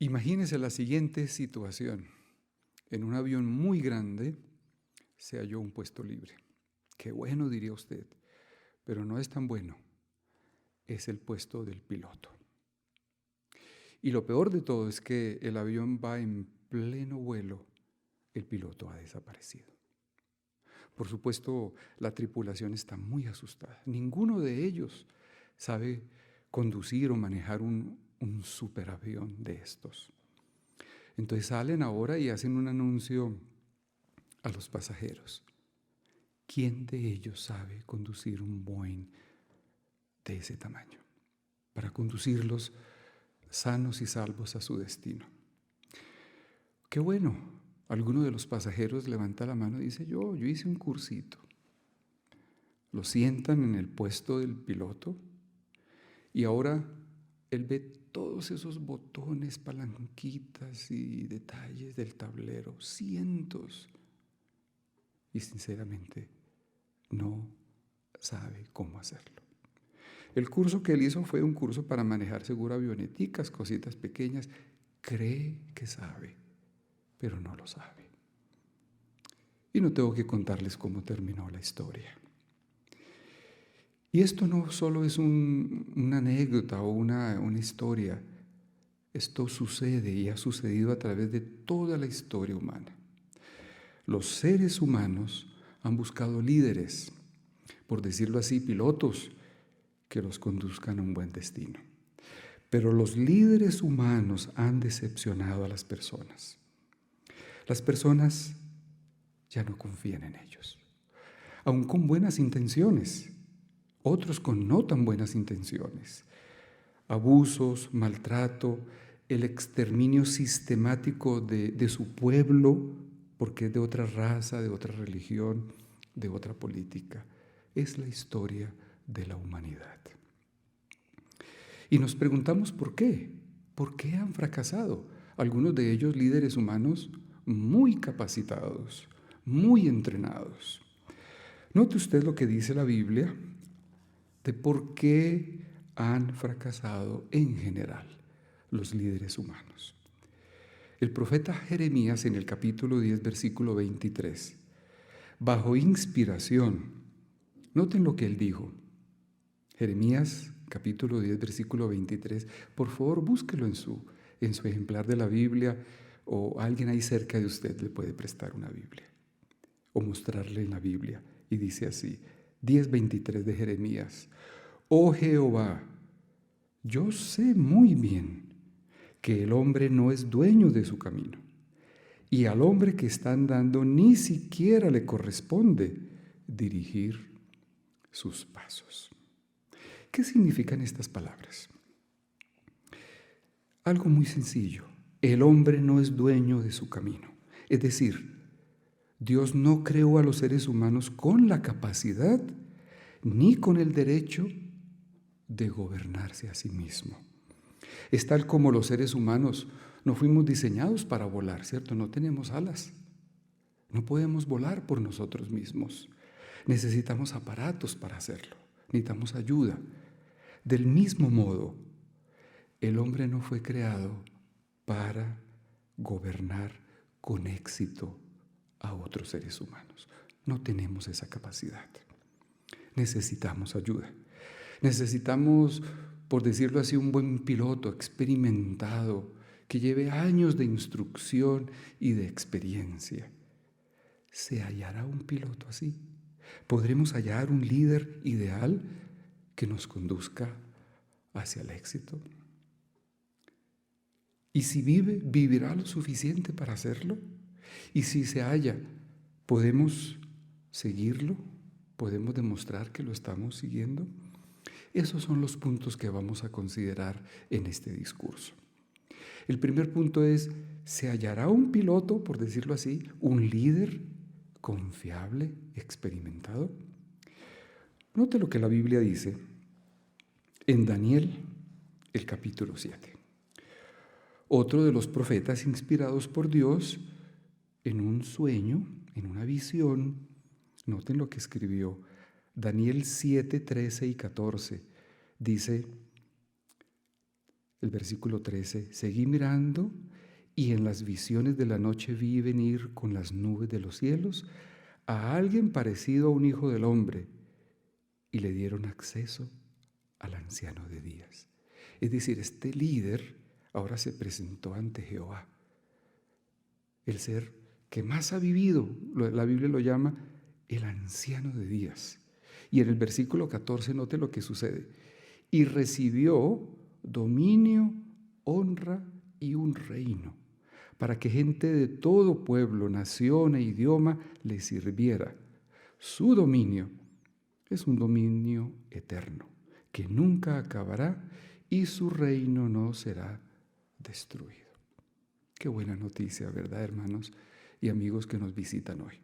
Imagínese la siguiente situación. En un avión muy grande se halló un puesto libre. Qué bueno, diría usted, pero no es tan bueno. Es el puesto del piloto. Y lo peor de todo es que el avión va en pleno vuelo. El piloto ha desaparecido. Por supuesto, la tripulación está muy asustada. Ninguno de ellos sabe conducir o manejar un superavión de estos. Entonces salen ahora y hacen un anuncio a los pasajeros. ¿Quién de ellos sabe conducir un Boeing de ese tamaño para conducirlos sanos y salvos a su destino? Qué bueno, alguno de los pasajeros levanta la mano y dice, yo hice un cursito. Lo sientan en el puesto del piloto y ahora él ve todos esos botones, palanquitas y detalles del tablero, cientos, y sinceramente no sabe cómo hacerlo. El curso que él hizo fue un curso para manejar seguro avioneticas, cositas pequeñas. Cree que sabe, pero no lo sabe. Y no tengo que contarles cómo terminó la historia. Y esto no solo es una anécdota o una historia. Esto sucede y ha sucedido a través de toda la historia humana. Los seres humanos han buscado líderes, por decirlo así, pilotos, que los conduzcan a un buen destino. Pero los líderes humanos han decepcionado a las personas. Las personas ya no confían en ellos, aun con buenas intenciones, otros con no tan buenas intenciones. Abusos, maltrato, el exterminio sistemático de su pueblo, porque es de otra raza, de otra religión, de otra política. Es la historia de la humanidad. Y nos preguntamos por qué. ¿Por qué han fracasado? Algunos de ellos líderes humanos muy capacitados, muy entrenados. Note usted lo que dice la Biblia de por qué han fracasado en general los líderes humanos. El profeta Jeremías en el capítulo 10, versículo 23, bajo inspiración, noten lo que él dijo. Jeremías capítulo 10, versículo 23, por favor búsquelo en su ejemplar de la Biblia, o alguien ahí cerca de usted le puede prestar una Biblia o mostrarle en la Biblia. Y dice así, 10:23 de Jeremías: Oh Jehová, yo sé muy bien que el hombre no es dueño de su camino, y al hombre que está andando ni siquiera le corresponde dirigir sus pasos. ¿Qué significan estas palabras? Algo muy sencillo. El hombre no es dueño de su camino. Es decir, Dios no creó a los seres humanos con la capacidad ni con el derecho de gobernarse a sí mismo. Es tal como los seres humanos no fuimos diseñados para volar, ¿cierto? No tenemos alas. No podemos volar por nosotros mismos. Necesitamos aparatos para hacerlo. Necesitamos ayuda. Del mismo modo, el hombre no fue creado para gobernar con éxito a otros seres humanos. No tenemos esa capacidad. Necesitamos ayuda. Necesitamos, por decirlo así, un buen piloto experimentado que lleve años de instrucción y de experiencia. ¿Se hallará un piloto así? ¿Podremos hallar un líder ideal que nos conduzca hacia el éxito? Y si vive, ¿vivirá lo suficiente para hacerlo? Y si se halla, ¿podemos seguirlo? ¿Podemos demostrar que lo estamos siguiendo? Esos son los puntos que vamos a considerar en este discurso. El primer punto es, ¿se hallará un piloto, por decirlo así, un líder confiable, experimentado? Note lo que la Biblia dice en Daniel, el capítulo 7. Otro de los profetas inspirados por Dios, en un sueño, en una visión, noten lo que escribió, Daniel 7, 13 y 14, dice: El versículo 13, seguí mirando y en las visiones de la noche vi venir con las nubes de los cielos a alguien parecido a un hijo del hombre y le dieron acceso al anciano de días. Es decir, este líder ahora se presentó ante Jehová, el ser que más ha vivido. La Biblia lo llama el anciano de días. Y en el versículo 14 note lo que sucede. Y recibió dominio, honra y un reino, para que gente de todo pueblo, nación e idioma le sirviera. Su dominio es un dominio eterno, que nunca acabará y su reino no será destruido. Qué buena noticia, ¿verdad, hermanos y amigos que nos visitan hoy?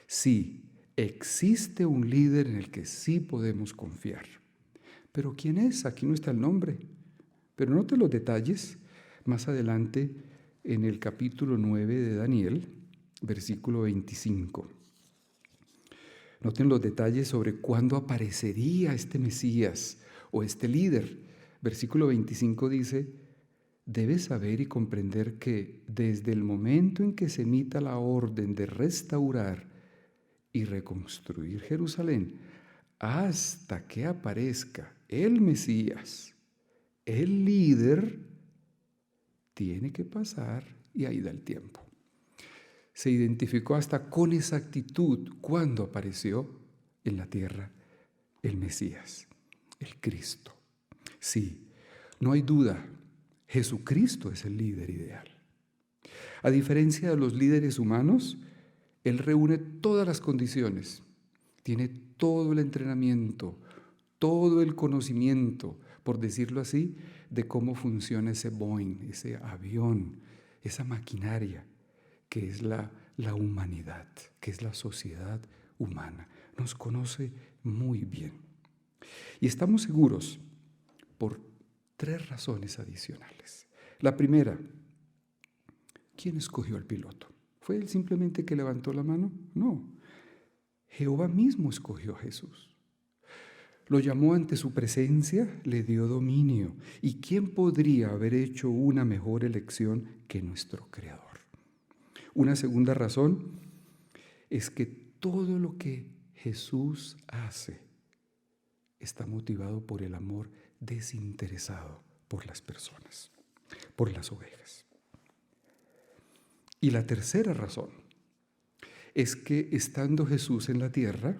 Sí, existe un líder en el que sí podemos confiar. ¿Pero quién es? Aquí no está el nombre. Pero note los detalles más adelante en el capítulo 9 de Daniel, versículo 25. Noten los detalles sobre cuándo aparecería este Mesías o este líder. Versículo 25 dice: debes saber y comprender que desde el momento en que se emita la orden de restaurar y reconstruir Jerusalén, hasta que aparezca el Mesías, el líder, tiene que pasar, y ahí da el tiempo. Se identificó hasta con exactitud cuando apareció en la tierra el Mesías, el Cristo. Sí, no hay duda, Jesucristo es el líder ideal. A diferencia de los líderes humanos, Él reúne todas las condiciones, tiene todo el entrenamiento, todo el conocimiento, por decirlo así, de cómo funciona ese Boeing, ese avión, esa maquinaria que es la humanidad, que es la sociedad humana. Nos conoce muy bien. Y estamos seguros por 3 razones adicionales. La primera, ¿quién escogió al piloto? ¿Fue él simplemente que levantó la mano? No. Jehová mismo escogió a Jesús. Lo llamó ante su presencia, le dio dominio. ¿Y quién podría haber hecho una mejor elección que nuestro Creador? Una segunda razón es que todo lo que Jesús hace está motivado por el amor desinteresado por las personas, por las ovejas. Y la tercera razón es que estando Jesús en la tierra,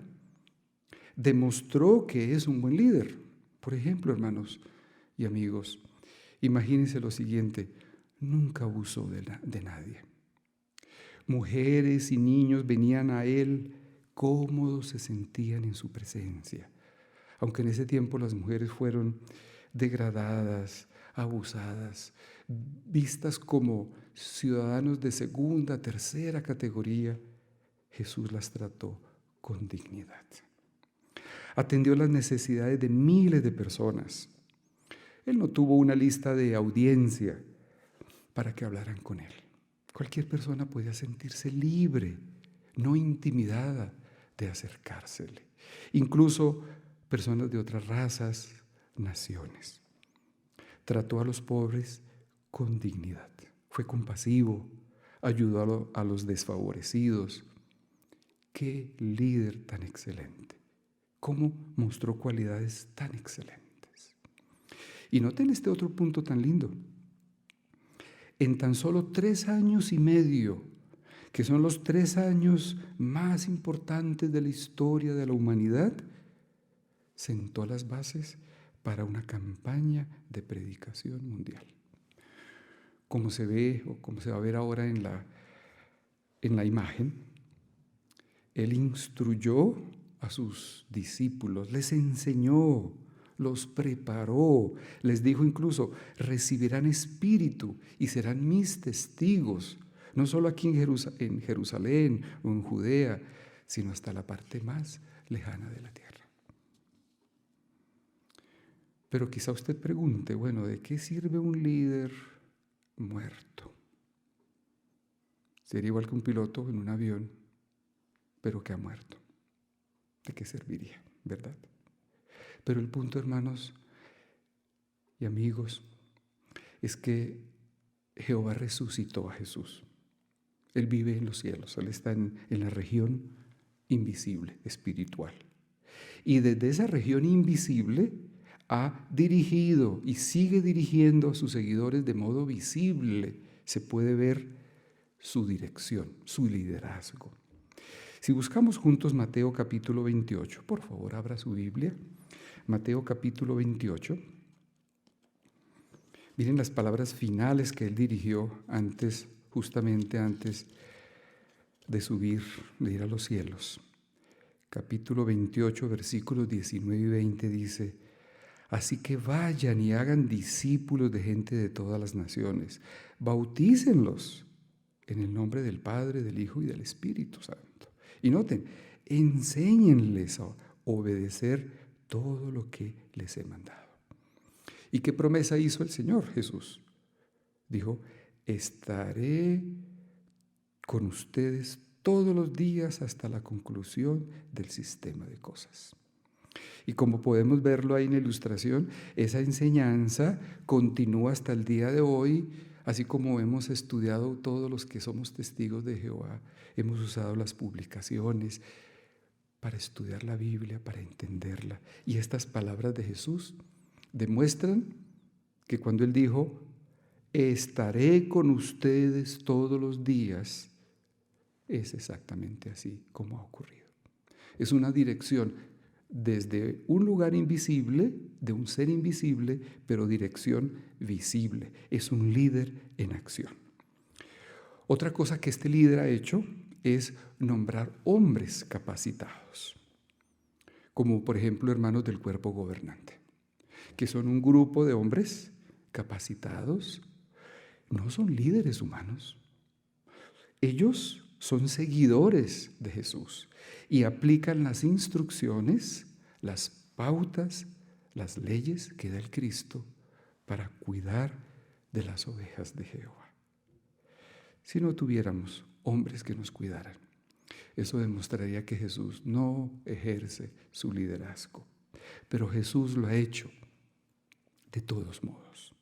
demostró que es un buen líder. Por ejemplo, hermanos y amigos, imagínense lo siguiente: nunca abusó de nadie. Mujeres y niños venían a él, cómodos se sentían en su presencia. Aunque en ese tiempo las mujeres fueron degradadas, abusadas, vistas como ciudadanos de segunda, tercera categoría, Jesús las trató con dignidad. Atendió las necesidades de miles de personas. Él no tuvo una lista de audiencia para que hablaran con él. Cualquier persona podía sentirse libre, no intimidada, de acercársele. Incluso personas de otras razas, naciones. Trató a los pobres con dignidad. Fue compasivo, ayudó a los desfavorecidos. ¡Qué líder tan excelente! ¿Cómo mostró cualidades tan excelentes? Y noten este otro punto tan lindo. En tan solo 3 años y medio, que son los 3 años más importantes de la historia de la humanidad, sentó las bases para una campaña de predicación mundial. Como se ve o como se va a ver ahora en la imagen, Él instruyó a sus discípulos, les enseñó, los preparó, les dijo incluso: recibirán espíritu y serán mis testigos, no solo aquí en Jerusalén o en Judea, sino hasta la parte más lejana de la tierra. Pero quizá usted pregunte, bueno, ¿de qué sirve un líder muerto? Sería igual que un piloto en un avión, pero que ha muerto. ¿De qué serviría, verdad? Pero el punto, hermanos y amigos, es que Jehová resucitó a Jesús. Él vive en los cielos, Él está en la región invisible, espiritual. Y desde esa región invisible ha dirigido y sigue dirigiendo a sus seguidores de modo visible. Se puede ver su dirección, su liderazgo. Si buscamos juntos Mateo capítulo 28, por favor abra su Biblia. Mateo capítulo 28. Miren las palabras finales que él dirigió justamente antes de ir a los cielos. Capítulo 28, versículos 19 y 20 dice: así que vayan y hagan discípulos de gente de todas las naciones, bautícenlos en el nombre del Padre, del Hijo y del Espíritu Santo. Y noten, enséñenles a obedecer todo lo que les he mandado. ¿Y qué promesa hizo el Señor Jesús? Dijo: estaré con ustedes todos los días hasta la conclusión del sistema de cosas. Y como podemos verlo ahí en la ilustración, esa enseñanza continúa hasta el día de hoy, así como hemos estudiado todos los que somos testigos de Jehová. Hemos usado las publicaciones para estudiar la Biblia, para entenderla. Y estas palabras de Jesús demuestran que cuando Él dijo: estaré con ustedes todos los días, es exactamente así como ha ocurrido. Es una dirección desde un lugar invisible, de un ser invisible, pero dirección visible. Es un líder en acción. Otra cosa que este líder ha hecho es nombrar hombres capacitados, como por ejemplo hermanos del cuerpo gobernante, que son un grupo de hombres capacitados. No son líderes humanos. Ellos son seguidores de Jesús y aplican las instrucciones, las pautas, las leyes que da el Cristo para cuidar de las ovejas de Jehová. Si no tuviéramos hombres que nos cuidaran, eso demostraría que Jesús no ejerce su liderazgo. Pero Jesús lo ha hecho de todos modos.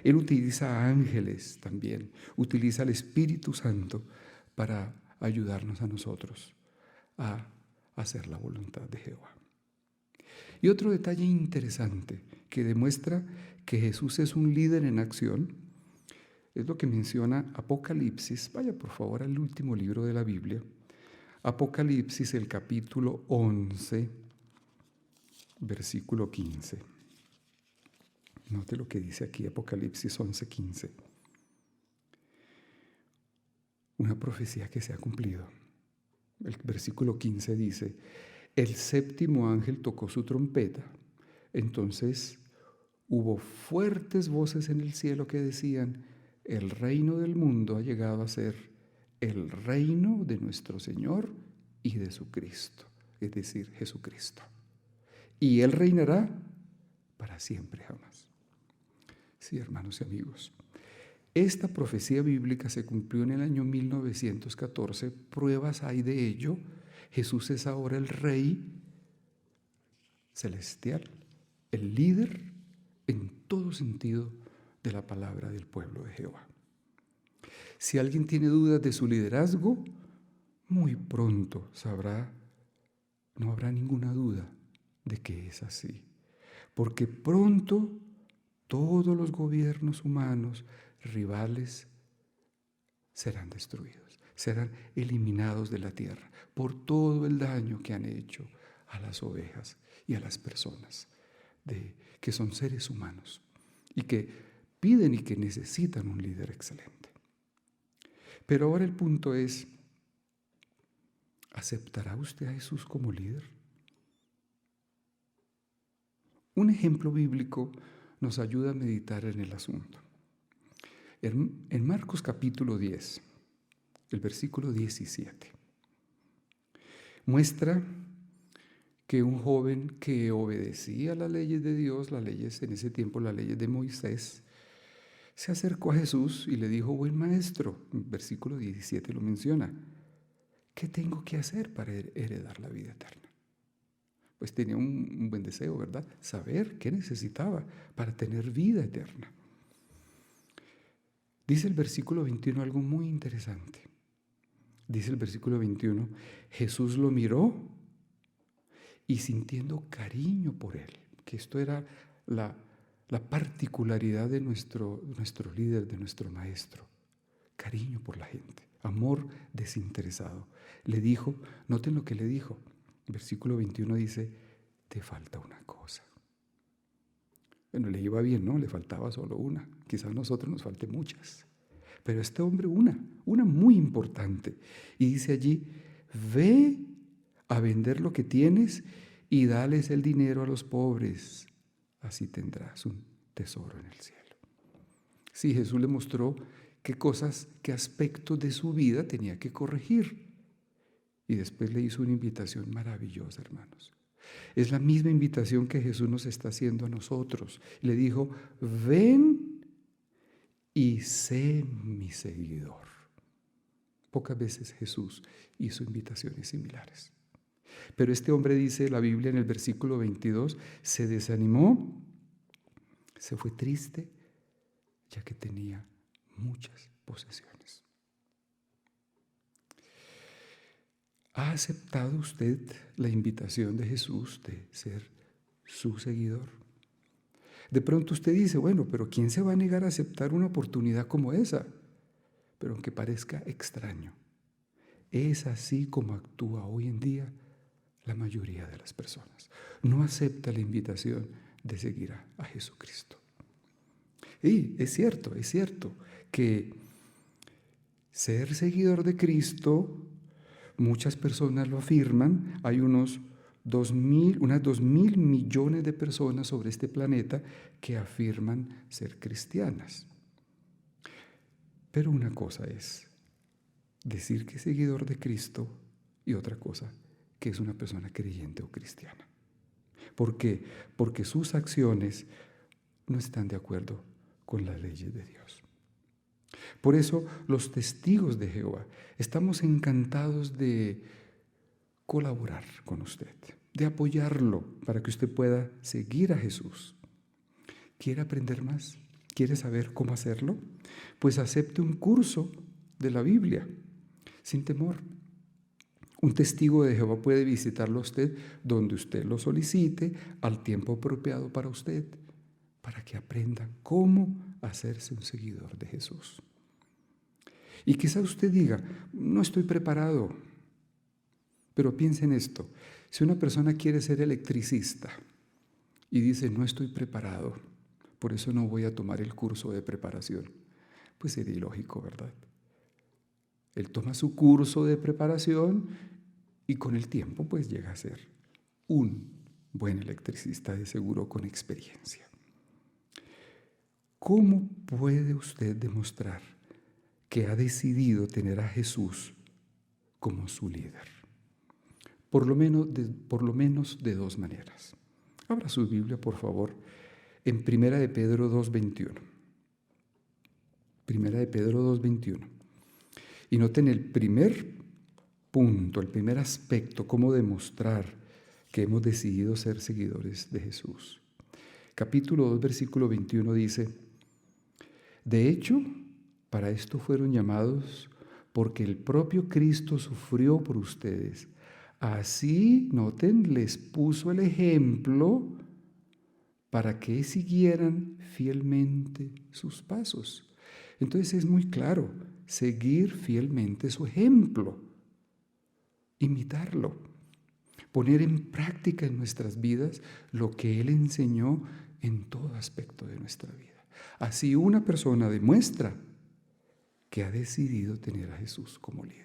Él utiliza ángeles también, utiliza al Espíritu Santo para ayudarnos a nosotros a hacer la voluntad de Jehová. Y otro detalle interesante que demuestra que Jesús es un líder en acción es lo que menciona Apocalipsis. Vaya por favor al último libro de la Biblia, Apocalipsis, el capítulo 11, versículo 15. Note lo que dice aquí, Apocalipsis 11:15. Una profecía que se ha cumplido. El versículo 15 dice: el séptimo ángel tocó su trompeta. Entonces hubo fuertes voces en el cielo que decían: el reino del mundo ha llegado a ser el reino de nuestro Señor y de su Cristo, es decir, Jesucristo. Y Él reinará para siempre jamás. Sí, hermanos y amigos, esta profecía bíblica se cumplió en el año 1914. Pruebas hay de ello. Jesús es ahora el Rey celestial, el líder en todo sentido de la palabra del pueblo de Jehová. Si alguien tiene dudas de su liderazgo, muy pronto sabrá, no habrá ninguna duda de que es así, porque pronto todos los gobiernos humanos rivales serán destruidos, serán eliminados de la tierra por todo el daño que han hecho a las ovejas y a las personas que son seres humanos y que piden y que necesitan un líder excelente. Pero ahora el punto es: ¿aceptará usted a Jesús como líder? Un ejemplo bíblico nos ayuda a meditar en el asunto. En Marcos capítulo 10, el versículo 17, muestra que un joven que obedecía las leyes de Dios, las leyes en ese tiempo, las leyes de Moisés, se acercó a Jesús y le dijo: buen maestro, versículo 17 lo menciona, ¿qué tengo que hacer para heredar la vida eterna? Pues tenía un buen deseo, ¿verdad? Saber qué necesitaba para tener vida eterna. Dice el versículo 21 algo muy interesante. Dice el versículo 21, Jesús lo miró y sintiendo cariño por él, que esto era la particularidad de nuestro líder, de nuestro maestro, cariño por la gente, amor desinteresado. Le dijo, noten lo que le dijo, versículo 21 dice, te falta una cosa. Bueno, le iba bien, ¿no? Le faltaba solo una. Quizás a nosotros nos falte muchas. Pero a este hombre una muy importante. Y dice allí, ve a vender lo que tienes y dales el dinero a los pobres. Así tendrás un tesoro en el cielo. Sí, Jesús le mostró qué cosas, qué aspectos de su vida tenía que corregir. Y después le hizo una invitación maravillosa, hermanos. Es la misma invitación que Jesús nos está haciendo a nosotros. Le dijo, ven y sé mi seguidor. Pocas veces Jesús hizo invitaciones similares. Pero este hombre dice, la Biblia en el versículo 22, se desanimó, se fue triste, ya que tenía muchas posesiones. ¿Ha aceptado usted la invitación de Jesús de ser su seguidor? De pronto usted dice, bueno, pero ¿quién se va a negar a aceptar una oportunidad como esa? Pero aunque parezca extraño, es así como actúa hoy en día la mayoría de las personas. No acepta la invitación de seguir a Jesucristo. Y es cierto que ser seguidor de Cristo, muchas personas lo afirman, hay unas 2.000 millones de personas sobre este planeta que afirman ser cristianas. Pero una cosa es decir que es seguidor de Cristo y otra cosa que es una persona creyente o cristiana. ¿Por qué? Porque sus acciones no están de acuerdo con las leyes de Dios. Por eso los testigos de Jehová estamos encantados de colaborar con usted, de apoyarlo para que usted pueda seguir a Jesús. ¿Quiere aprender más? ¿Quiere saber cómo hacerlo? Pues acepte un curso de la Biblia sin temor. Un testigo de Jehová puede visitarlo a usted donde usted lo solicite al tiempo apropiado para usted, para que aprenda cómo hacerse un seguidor de Jesús. Y quizá usted diga, no estoy preparado, pero piense en esto. Si una persona quiere ser electricista y dice, no estoy preparado, por eso no voy a tomar el curso de preparación, pues sería ilógico, ¿verdad? Él toma su curso de preparación y con el tiempo pues llega a ser un buen electricista, de seguro con experiencia. ¿Cómo puede usted demostrar que ha decidido tener a Jesús como su líder? Por lo menos de dos maneras. Abra su Biblia, por favor, en Primera de Pedro 2:21. Primera de Pedro 2:21. Y noten el primer punto, el primer aspecto, cómo demostrar que hemos decidido ser seguidores de Jesús. Capítulo 2, versículo 21 dice, de hecho, para esto fueron llamados, porque el propio Cristo sufrió por ustedes. Así, noten, les puso el ejemplo para que siguieran fielmente sus pasos. Entonces es muy claro, seguir fielmente su ejemplo, imitarlo, poner en práctica en nuestras vidas lo que Él enseñó en todo aspecto de nuestra vida. Así una persona demuestra que ha decidido tener a Jesús como líder.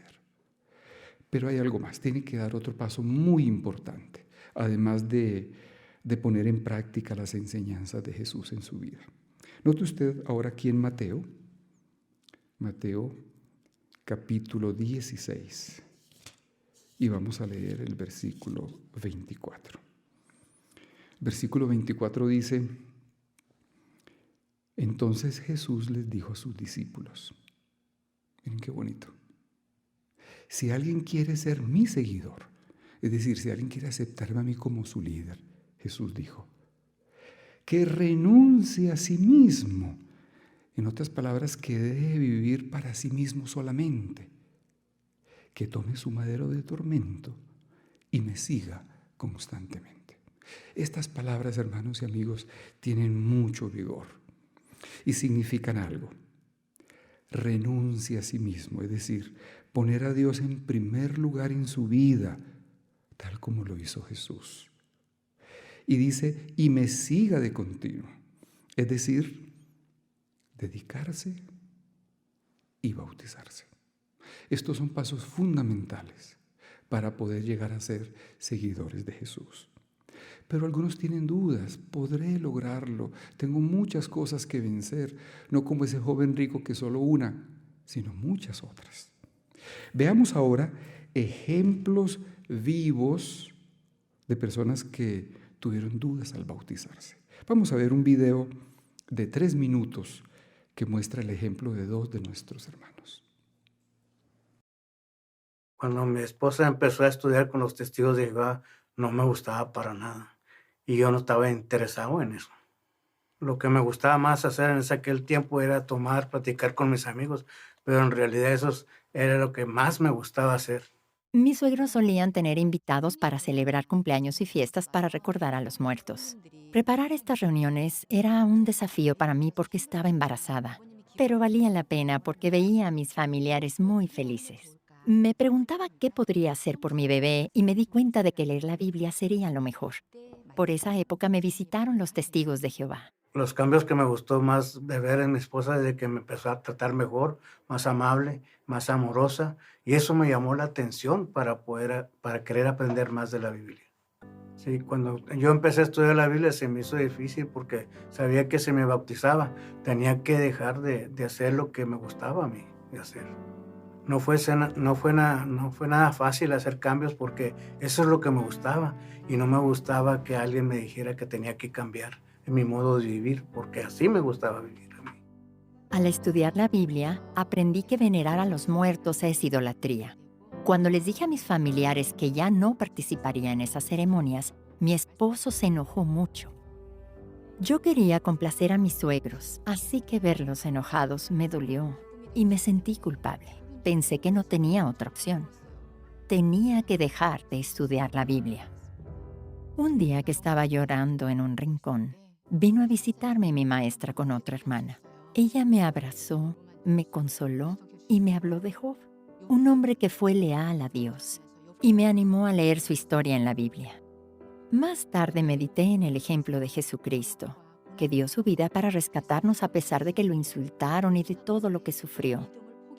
Pero hay algo más, tiene que dar otro paso muy importante, además de poner en práctica las enseñanzas de Jesús en su vida. Note usted ahora aquí en Mateo capítulo 16, y vamos a leer el versículo 24. Versículo 24 dice, entonces Jesús les dijo a sus discípulos, miren qué bonito, si alguien quiere ser mi seguidor, es decir, si alguien quiere aceptarme a mí como su líder, Jesús dijo, que renuncie a sí mismo, En otras palabras, que deje de vivir para sí mismo solamente, que tome su madero de tormento y me siga constantemente. Estas palabras, hermanos y amigos, tienen mucho vigor y significan algo. Renuncia a sí mismo, es decir, poner a Dios en primer lugar en su vida, tal como lo hizo Jesús. Y dice, y me siga de continuo, es decir, dedicarse y bautizarse. Estos son pasos fundamentales para poder llegar a ser seguidores de Jesús. Pero algunos tienen dudas, ¿podré lograrlo? Tengo muchas cosas que vencer, no como ese joven rico que solo una, sino muchas otras. Veamos ahora ejemplos vivos de personas que tuvieron dudas al bautizarse. Vamos a ver un video de 3 minutos que muestra el ejemplo de 2 de nuestros hermanos. Cuando mi esposa empezó a estudiar con los testigos de Jehová, no me gustaba para nada. Y yo no estaba interesado en eso. Lo que me gustaba más hacer en aquel tiempo era tomar, platicar con mis amigos, pero en realidad eso era lo que más me gustaba hacer. Mis suegros solían tener invitados para celebrar cumpleaños y fiestas para recordar a los muertos. Preparar estas reuniones era un desafío para mí porque estaba embarazada, pero valía la pena porque veía a mis familiares muy felices. Me preguntaba qué podría hacer por mi bebé y me di cuenta de que leer la Biblia sería lo mejor. Por esa época me visitaron los testigos de Jehová. Los cambios que me gustó más de ver en mi esposa es de que me empezó a tratar mejor, más amable, más amorosa, y eso me llamó la atención para querer aprender más de la Biblia. Sí, cuando yo empecé a estudiar la Biblia se me hizo difícil porque sabía que si me bautizaba tenía que dejar de hacer lo que me gustaba a mí de hacer. No fue nada fácil hacer cambios porque eso es lo que me gustaba y no me gustaba que alguien me dijera que tenía que cambiar en mi modo de vivir porque así me gustaba vivir a mí. Al estudiar la Biblia, aprendí que venerar a los muertos es idolatría. Cuando les dije a mis familiares que ya no participaría en esas ceremonias, mi esposo se enojó mucho. Yo quería complacer a mis suegros, así que verlos enojados me dolió y me sentí culpable. Pensé que no tenía otra opción. Tenía que dejar de estudiar la Biblia. Un día que estaba llorando en un rincón, vino a visitarme mi maestra con otra hermana. Ella me abrazó, me consoló y me habló de Job, un hombre que fue leal a Dios, y me animó a leer su historia en la Biblia. Más tarde medité en el ejemplo de Jesucristo, que dio su vida para rescatarnos a pesar de que lo insultaron y de todo lo que sufrió.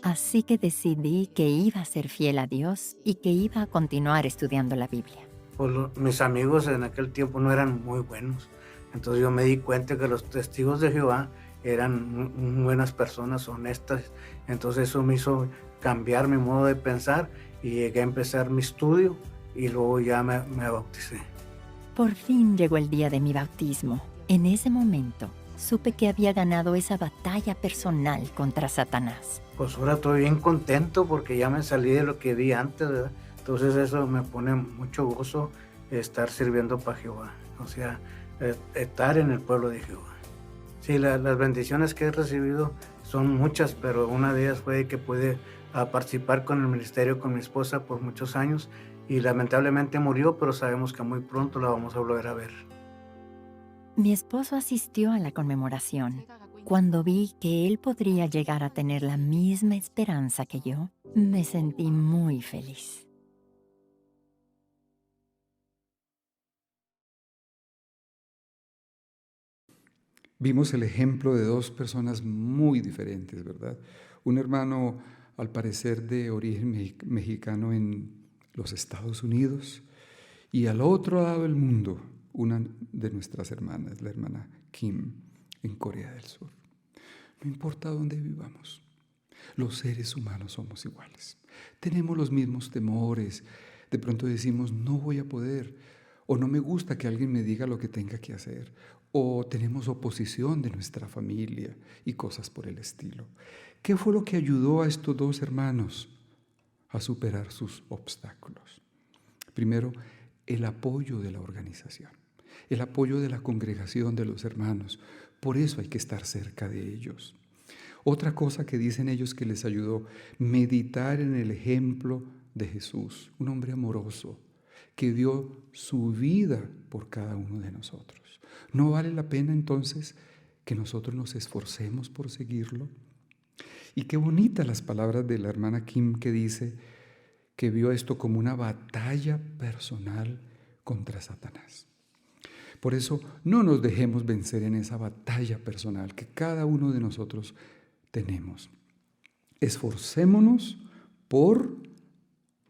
Así que decidí que iba a ser fiel a Dios y que iba a continuar estudiando la Biblia. Pues mis amigos en aquel tiempo no eran muy buenos, entonces yo me di cuenta que los testigos de Jehová eran buenas personas, honestas, entonces eso me hizo cambiar mi modo de pensar y llegué a empezar mi estudio y luego ya me bauticé. Por fin llegó el día de mi bautismo. En ese momento, supe que había ganado esa batalla personal contra Satanás. Pues ahora estoy bien contento porque ya me salí de lo que vi antes, ¿verdad? Entonces eso me pone mucho gozo estar sirviendo para Jehová, o sea, estar en el pueblo de Jehová. Sí, las bendiciones que he recibido son muchas, pero una de ellas fue que pude participar con el ministerio con mi esposa por muchos años y lamentablemente murió, pero sabemos que muy pronto la vamos a volver a ver. Mi esposo asistió a la conmemoración. Cuando vi que él podría llegar a tener la misma esperanza que yo, me sentí muy feliz. Vimos el ejemplo de 2 personas muy diferentes, ¿verdad? Un hermano, al parecer, de origen mexicano en los Estados Unidos, y al otro lado del mundo, una de nuestras hermanas, la hermana Kim, en Corea del Sur. No importa dónde vivamos, los seres humanos somos iguales. Tenemos los mismos temores. De pronto decimos, no voy a poder, o no me gusta que alguien me diga lo que tenga que hacer, o tenemos oposición de nuestra familia y cosas por el estilo. ¿Qué fue lo que ayudó a estos 2 hermanos a superar sus obstáculos? Primero, el apoyo de la organización, el apoyo de la congregación de los hermanos. Por eso hay que estar cerca de ellos. Otra cosa que dicen ellos que les ayudó, meditar en el ejemplo de Jesús, un hombre amoroso que dio su vida por cada uno de nosotros. ¿No vale la pena entonces que nosotros nos esforcemos por seguirlo? Y qué bonitas las palabras de la hermana Kim, que dice que vio esto como una batalla personal contra Satanás. Por eso no nos dejemos vencer en esa batalla personal que cada uno de nosotros tenemos. Esforcémonos por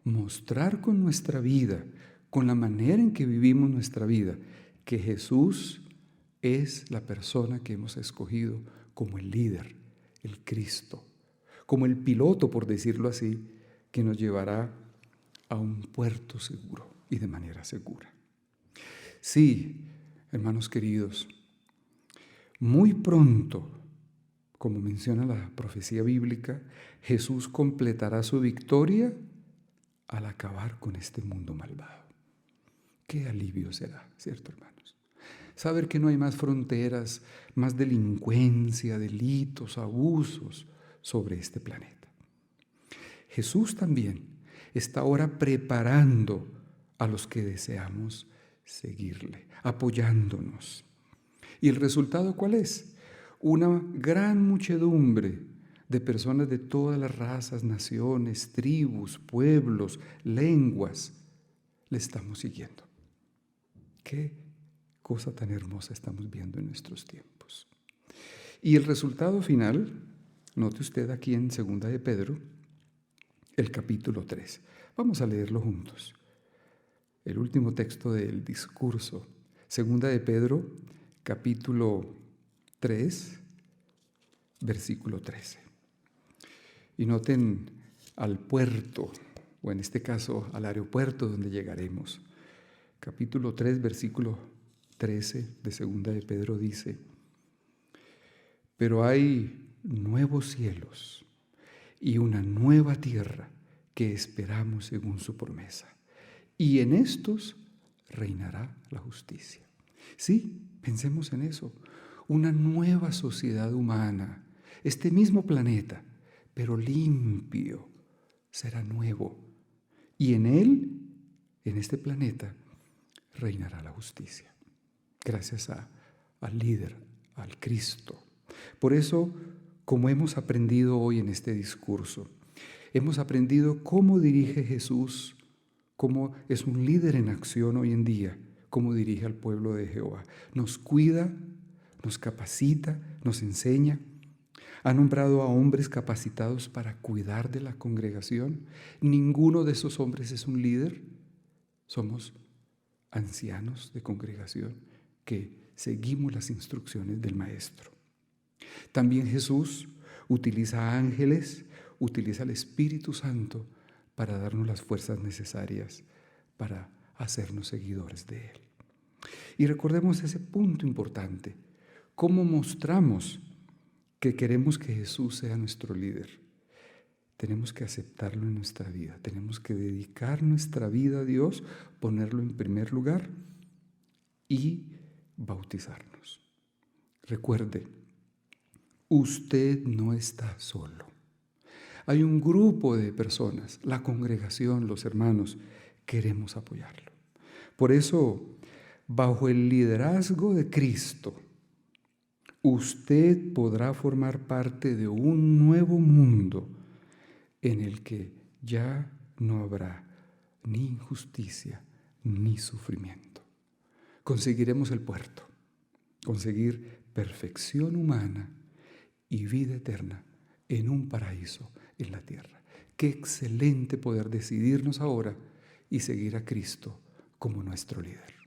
mostrar con nuestra vida, con la manera en que vivimos nuestra vida, que Jesús es la persona que hemos escogido como el líder, el Cristo, como el piloto, por decirlo así, que nos llevará a un puerto seguro y de manera segura. Sí, hermanos queridos, muy pronto, como menciona la profecía bíblica, Jesús completará su victoria al acabar con este mundo malvado. Qué alivio será, ¿cierto, hermanos? Saber que no hay más fronteras, más delincuencia, delitos, abusos sobre este planeta. Jesús también está ahora preparando a los que deseamos seguirle, apoyándonos. ¿Y el resultado cuál es? Una gran muchedumbre de personas de todas las razas, naciones, tribus, pueblos, lenguas, le estamos siguiendo. Qué cosa tan hermosa estamos viendo en nuestros tiempos. Y el resultado final, note usted aquí en 2 de Pedro, el capítulo 3. Vamos a leerlo juntos. El último texto del discurso, 2 de Pedro, capítulo 3, versículo 13. Y noten al puerto, o en este caso al aeropuerto donde llegaremos. Capítulo 3, versículo 13 de 2 de Pedro dice: pero hay nuevos cielos y una nueva tierra que esperamos según su promesa, y en estos reinará la justicia. Sí, pensemos en eso, una nueva sociedad humana, este mismo planeta, pero limpio, será nuevo, y en él, en este planeta, reinará la justicia, gracias al líder, al Cristo. Por eso, como hemos aprendido hoy en este discurso, hemos aprendido cómo dirige Jesús, cómo es un líder en acción hoy en día, cómo dirige al pueblo de Jehová. Nos cuida, nos capacita, nos enseña. Ha nombrado a hombres capacitados para cuidar de la congregación. Ninguno de esos hombres es un líder. Somos ancianos de congregación que seguimos las instrucciones del Maestro. También Jesús utiliza ángeles, utiliza el Espíritu Santo para darnos las fuerzas necesarias para hacernos seguidores de Él. Y recordemos ese punto importante, cómo mostramos que queremos que Jesús sea nuestro líder. Tenemos que aceptarlo en nuestra vida, tenemos que dedicar nuestra vida a Dios, ponerlo en primer lugar y bautizarnos. Recuerde, usted no está solo. Hay un grupo de personas, la congregación, los hermanos, queremos apoyarlo. Por eso, bajo el liderazgo de Cristo, usted podrá formar parte de un nuevo mundo en el que ya no habrá ni injusticia ni sufrimiento. Conseguiremos el puerto, conseguir perfección humana y vida eterna en un paraíso en la tierra. Qué excelente poder decidirnos ahora y seguir a Cristo como nuestro líder.